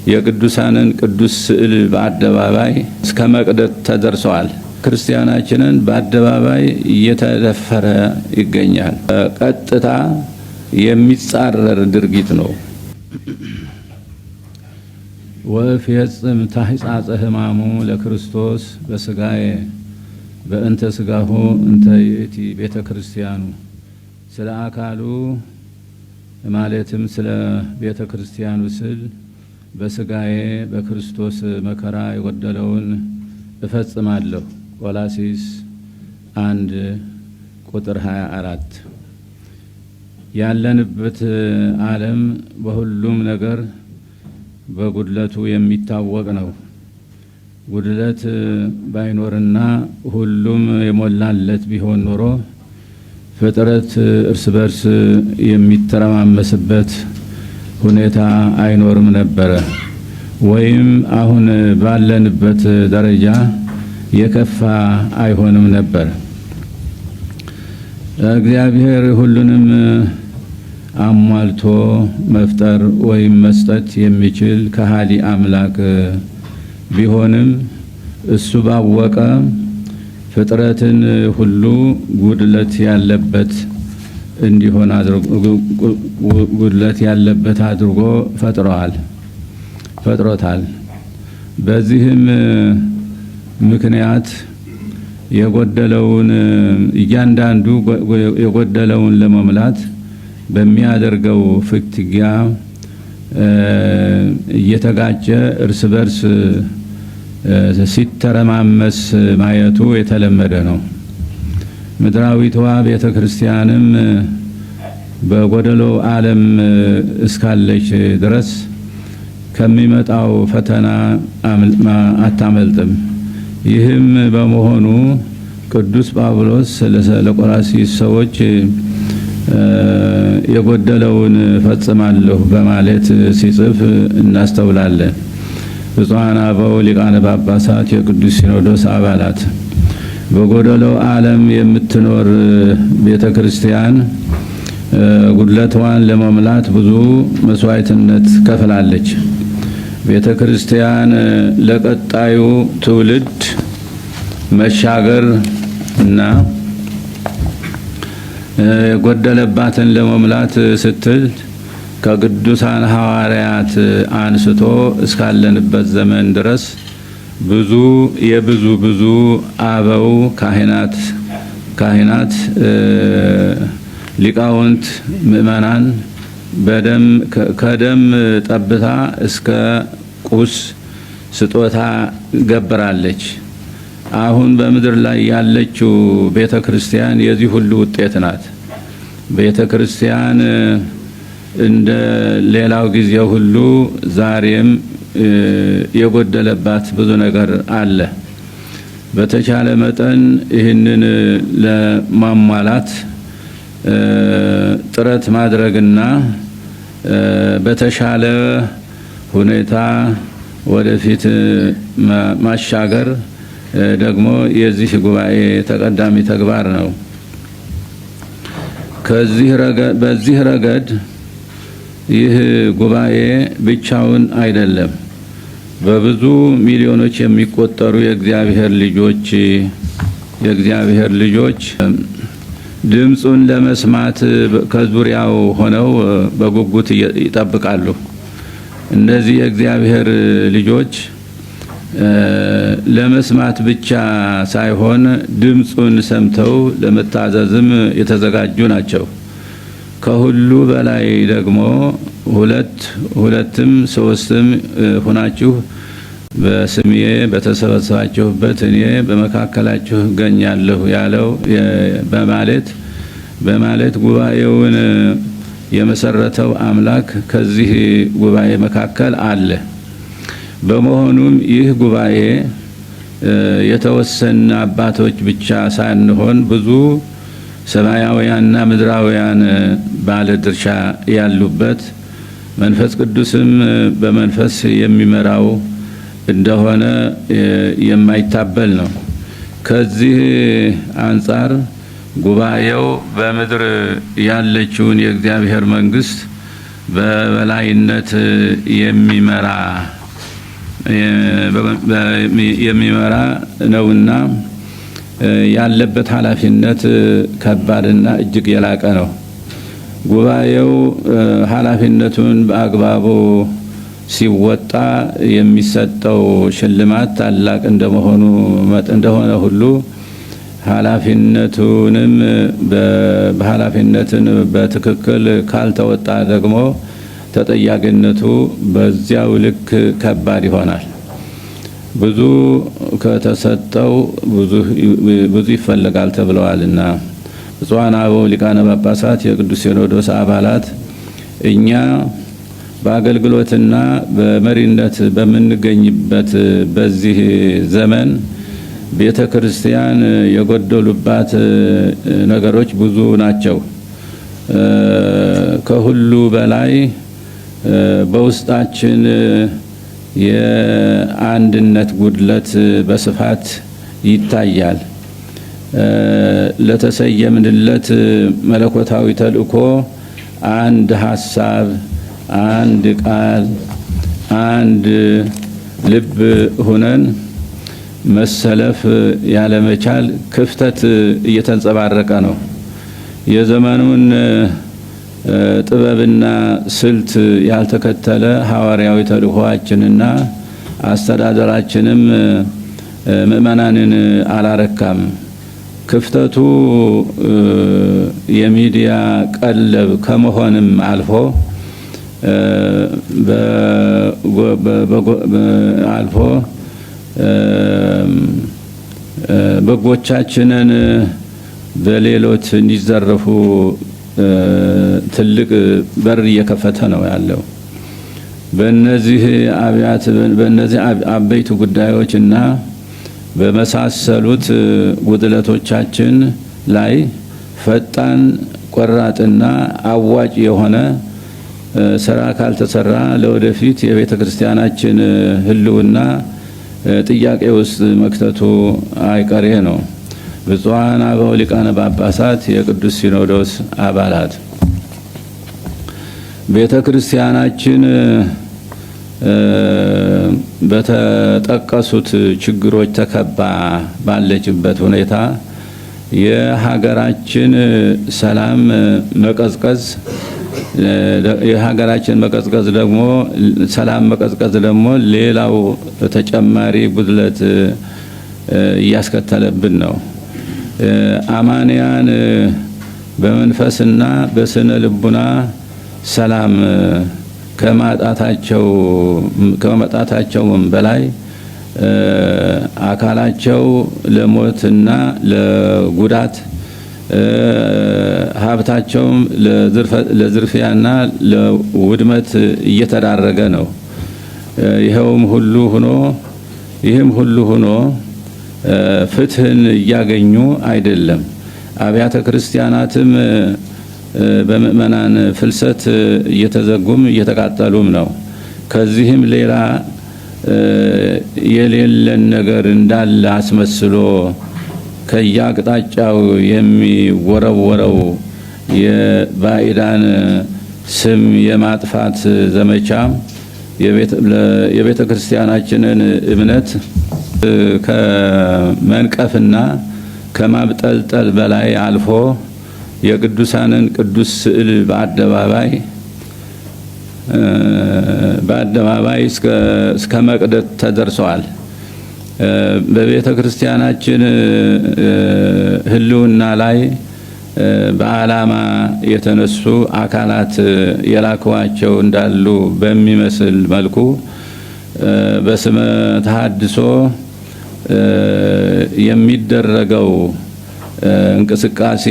የቅዱሳንን ቅዱስ ስዕል በአደባባይ እስከ መቅደት ተደርሰዋል። ክርስቲያናችንን በአደባባይ እየተደፈረ ይገኛል። ቀጥታ የሚጻረር ድርጊት ነው። ወፍየጽም ታሕጻጸ ሕማሙ ለክርስቶስ በስጋዬ በእንተ ስጋሁ እንተ ይእቲ ቤተ ክርስቲያኑ ስለ አካሉ ማለትም ስለ ቤተ ክርስቲያኑ ስል በስጋዬ በክርስቶስ መከራ የጎደለውን እፈጽማለሁ። ቆላስይስ 1 ቁጥር 24 ያለንበት ዓለም በሁሉም ነገር በጉድለቱ የሚታወቅ ነው። ጉድለት ባይኖርና ሁሉም የሞላለት ቢሆን ኖሮ ፍጥረት እርስ በርስ የሚተረማመስበት ሁኔታ አይኖርም ነበረ፣ ወይም አሁን ባለንበት ደረጃ የከፋ አይሆንም ነበር። እግዚአብሔር ሁሉንም አሟልቶ መፍጠር ወይም መስጠት የሚችል ከሃሊ አምላክ ቢሆንም እሱ ባወቀ ፍጥረትን ሁሉ ጉድለት ያለበት እንዲሆን አድርጎ ፈጥሮታል። በዚህም ምክንያት የጎደለውን እያንዳንዱ የጎደለውን ለመሙላት በሚያደርገው ፍትጊያ እየተጋጨ እርስ በርስ ሲተረማመስ ማየቱ የተለመደ ነው። ምድራዊቷ ቤተ ክርስቲያንም በጎደሎ ዓለም እስካለች ድረስ ከሚመጣው ፈተና አታመልጥም። ይህም በመሆኑ ቅዱስ ጳውሎስ ለቆላስይስ ሰዎች የጎደለውን ፈጽማለሁ በማለት ሲጽፍ እናስተውላለን። ብፁዓን አበው ሊቃነ ጳጳሳት፣ የቅዱስ ሲኖዶስ አባላት፣ በጎደሎ ዓለም የምትኖር ቤተ ክርስቲያን ጉድለቷን ለመሙላት ብዙ መስዋዕትነት ከፍላለች። ቤተ ክርስቲያን ለቀጣዩ ትውልድ መሻገር እና የጎደለባትን ለመሙላት ስትል ከቅዱሳን ሐዋርያት አንስቶ እስካለንበት ዘመን ድረስ ብዙ አበው ካህናት ሊቃውንት ምእመናን ከደም ጠብታ እስከ ቁስ ስጦታ ገብራለች። አሁን በምድር ላይ ያለችው ቤተ ክርስቲያን የዚህ ሁሉ ውጤት ናት። ቤተ ክርስቲያን እንደ ሌላው ጊዜ ሁሉ ዛሬም የጎደለባት ብዙ ነገር አለ። በተቻለ መጠን ይህንን ለማሟላት ጥረት ማድረግና በተሻለ ሁኔታ ወደፊት ማሻገር ደግሞ የዚህ ጉባኤ ተቀዳሚ ተግባር ነው። በዚህ ረገድ ይህ ጉባኤ ብቻውን አይደለም። በብዙ ሚሊዮኖች የሚቆጠሩ የእግዚአብሔር ልጆች ድምጹን ለመስማት ከዙሪያው ሆነው በጉጉት ይጠብቃሉ። እነዚህ የእግዚአብሔር ልጆች ለመስማት ብቻ ሳይሆን ድምጹን ሰምተው ለመታዘዝም የተዘጋጁ ናቸው። ከሁሉ በላይ ደግሞ ሁለትም ሶስትም ሆናችሁ በስሜ በተሰበሰባችሁበት እኔ በመካከላችሁ እገኛለሁ ያለው በማለት ጉባኤውን የመሰረተው አምላክ ከዚህ ጉባኤ መካከል አለ። በመሆኑም ይህ ጉባኤ የተወሰነ አባቶች ብቻ ሳይሆን ብዙ ሰማያውያንና ምድራውያን ባለድርሻ ያሉበት መንፈስ ቅዱስም በመንፈስ የሚመራው እንደሆነ የማይታበል ነው። ከዚህ አንጻር ጉባኤው በምድር ያለችውን የእግዚአብሔር መንግስት በበላይነት የሚመራ የሚመራ ነውና ያለበት ኃላፊነት ከባድና እጅግ የላቀ ነው። ጉባኤው ኃላፊነቱን በአግባቡ ሲወጣ የሚሰጠው ሽልማት ታላቅ እንደሆነ ሁሉ ኃላፊነቱንም በኃላፊነትን በትክክል ካልተወጣ ደግሞ ተጠያቂነቱ በዚያው ልክ ከባድ ይሆናል። ብዙ ከተሰጠው ብዙ ይፈልጋል ተብለዋልና ብፁዓን አበው ሊቃነ ጳጳሳት፣ የቅዱስ ሲኖዶስ አባላት እኛ በአገልግሎትና በመሪነት በምንገኝበት በዚህ ዘመን ቤተ ክርስቲያን የጎደሉባት ነገሮች ብዙ ናቸው። ከሁሉ በላይ በውስጣችን የአንድነት ጉድለት በስፋት ይታያል። ለተሰየምንለት መለኮታዊ ተልእኮ አንድ ሐሳብ፣ አንድ ቃል፣ አንድ ልብ ሆነን መሰለፍ ያለመቻል ክፍተት እየተንጸባረቀ ነው። የዘመኑን ጥበብና ስልት ያልተከተለ ሐዋርያዊ ተልእኮአችንና አስተዳደራችንም ምእመናንን አላረካም። ክፍተቱ የሚዲያ ቀለብ ከመሆንም አልፎ በጎቻችንን በሌሎች እንዲዘረፉ ትልቅ በር እየከፈተ ነው ያለው። በእነዚህ አበይት ጉዳዮችና በመሳሰሉት ጉድለቶቻችን ላይ ፈጣን ቆራጥና አዋጭ የሆነ ስራ ካልተሰራ ለወደፊት የቤተ ክርስቲያናችን ሕልውና ጥያቄ ውስጥ መክተቱ አይቀሬ ነው። ብፁዓን አበው ሊቃነ ጳጳሳት፣ የቅዱስ ሲኖዶስ አባላት ቤተ ክርስቲያናችን በተጠቀሱት ችግሮች ተከባ ባለችበት ሁኔታ የሀገራችን ሰላም መቀዝቀዝ ሰላም መቀዝቀዝ ደግሞ ሌላው ተጨማሪ ጉድለት እያስከተለብን ነው። አማንያን በመንፈስና በስነ ልቡና ሰላም ከማጣታቸውም በላይ አካላቸው ለሞትና ለጉዳት ሀብታቸውም ለዝርፊያና ለውድመት እየተዳረገ ነው። ይህም ሁሉ ሆኖ ፍትህን እያገኙ አይደለም። አብያተ ክርስቲያናትም በምእመናን ፍልሰት እየተዘጉም እየተቃጠሉም ነው። ከዚህም ሌላ የሌለን ነገር እንዳለ አስመስሎ ከያቅጣጫው የሚወረወረው የባዕዳን ስም የማጥፋት ዘመቻ የቤተ ክርስቲያናችንን እምነት ከመንቀፍና ከማብጠልጠል በላይ አልፎ የቅዱሳንን ቅዱስ ስዕል በአደባባይ እስከ መቅደት ተደርሰዋል። በቤተ ክርስቲያናችን ሕልውና ላይ በዓላማ የተነሱ አካላት የላከዋቸው እንዳሉ በሚመስል መልኩ በስመ ተሐድሶ የሚደረገው እንቅስቃሴ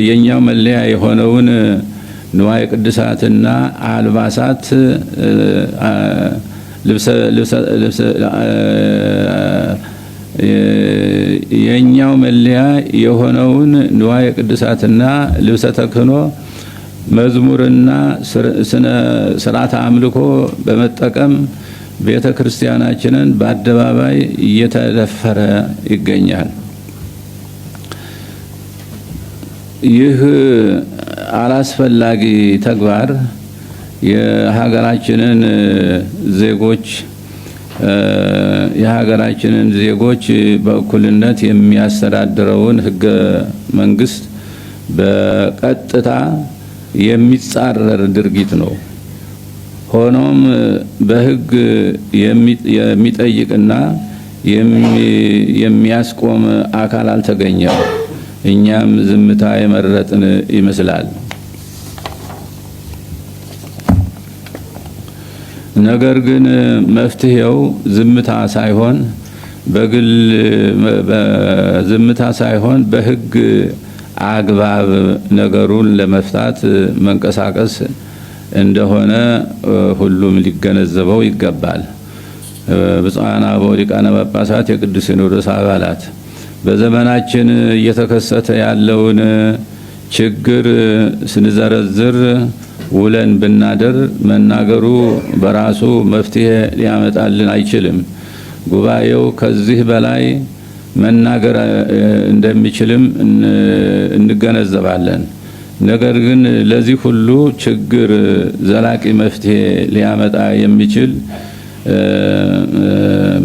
የኛው መለያ የሆነውን ንዋየ ቅድሳትና አልባሳት የኛው መለያ የሆነውን ንዋየ ቅድሳትና ልብሰ ተክህኖ መዝሙርና ስርዓተ አምልኮ በመጠቀም ቤተ ክርስቲያናችንን በአደባባይ እየተደፈረ ይገኛል። ይህ አላስፈላጊ ተግባር የሀገራችንን ዜጎች በእኩልነት የሚያስተዳድረውን ህገ መንግስት በቀጥታ የሚጻረር ድርጊት ነው። ሆኖም በህግ የሚጠይቅና የሚያስቆም አካል አልተገኘም። እኛም ዝምታ የመረጥን ይመስላል። ነገር ግን መፍትሄው ዝምታ ሳይሆን በህግ አግባብ ነገሩን ለመፍታት መንቀሳቀስ እንደሆነ ሁሉም ሊገነዘበው ይገባል። ብፁዓን አበው ሊቃነ ጳጳሳት፣ የቅዱስ ሲኖዶስ አባላት በዘመናችን እየተከሰተ ያለውን ችግር ስንዘረዝር ውለን ብናደር መናገሩ በራሱ መፍትሄ ሊያመጣልን አይችልም። ጉባኤው ከዚህ በላይ መናገር እንደሚችልም እንገነዘባለን። ነገር ግን ለዚህ ሁሉ ችግር ዘላቂ መፍትሄ ሊያመጣ የሚችል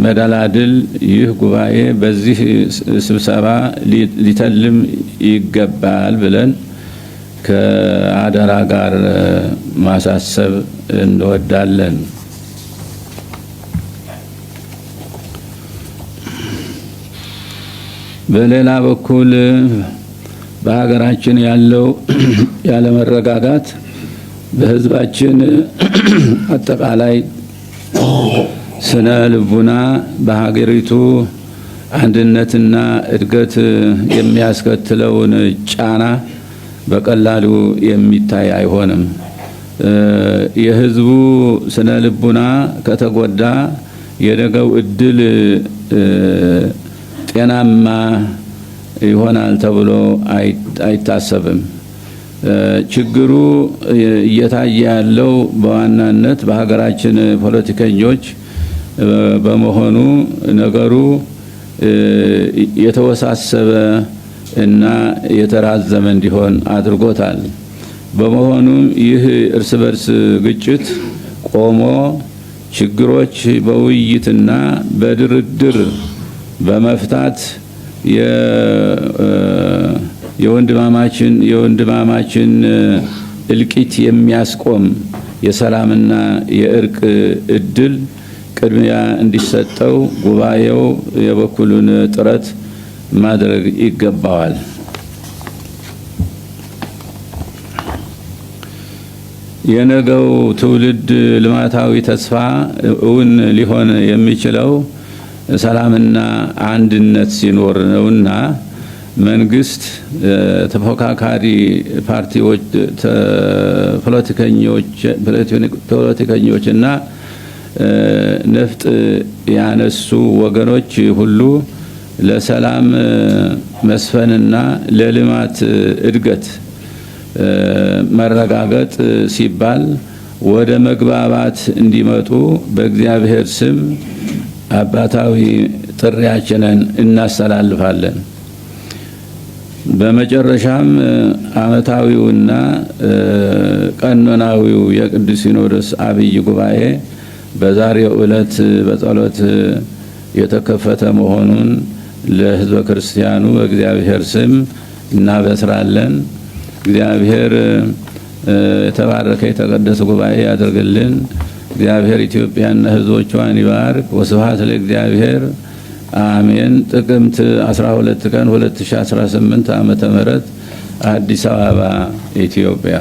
መደላድል ይህ ጉባኤ በዚህ ስብሰባ ሊተልም ይገባል ብለን ከአደራ ጋር ማሳሰብ እንወዳለን። በሌላ በኩል በሀገራችን ያለው ያለመረጋጋት በህዝባችን አጠቃላይ ስነ ልቡና በሀገሪቱ አንድነትና እድገት የሚያስከትለውን ጫና በቀላሉ የሚታይ አይሆንም። የህዝቡ ስነ ልቡና ከተጎዳ የነገው እድል ጤናማ ይሆናል ተብሎ አይታሰብም። ችግሩ እየታየ ያለው በዋናነት በሀገራችን ፖለቲከኞች በመሆኑ ነገሩ የተወሳሰበ እና የተራዘመ እንዲሆን አድርጎታል። በመሆኑም ይህ እርስ በርስ ግጭት ቆሞ ችግሮች በውይይትና በድርድር በመፍታት የወንድማማችን እልቂት የሚያስቆም የሰላምና የእርቅ እድል ቅድሚያ እንዲሰጠው ጉባኤው የበኩሉን ጥረት ማድረግ ይገባዋል። የነገው ትውልድ ልማታዊ ተስፋ እውን ሊሆን የሚችለው ሰላምና አንድነት ሲኖር ነውና መንግስት፣ ተፎካካሪ ፓርቲዎች፣ ፖለቲከኞችና ነፍጥ ያነሱ ወገኖች ሁሉ ለሰላም መስፈንና ለልማት እድገት መረጋገጥ ሲባል ወደ መግባባት እንዲመጡ በእግዚአብሔር ስም አባታዊ ጥሪያችንን እናስተላልፋለን። በመጨረሻም ዓመታዊውና ቀኖናዊው የቅዱስ ሲኖዶስ አብይ ጉባኤ በዛሬው ዕለት በጸሎት የተከፈተ መሆኑን ለሕዝበ ክርስቲያኑ በእግዚአብሔር ስም እናበስራለን። እግዚአብሔር የተባረከ የተቀደሰ ጉባኤ ያድርግልን። እግዚአብሔር ኢትዮጵያና ሕዝቦቿን ይባርክ። ወስብሐት ለእግዚአብሔር አሜን። ጥቅምት 12 ቀን 2018 ዓመተ ምህረት አዲስ አበባ ኢትዮጵያ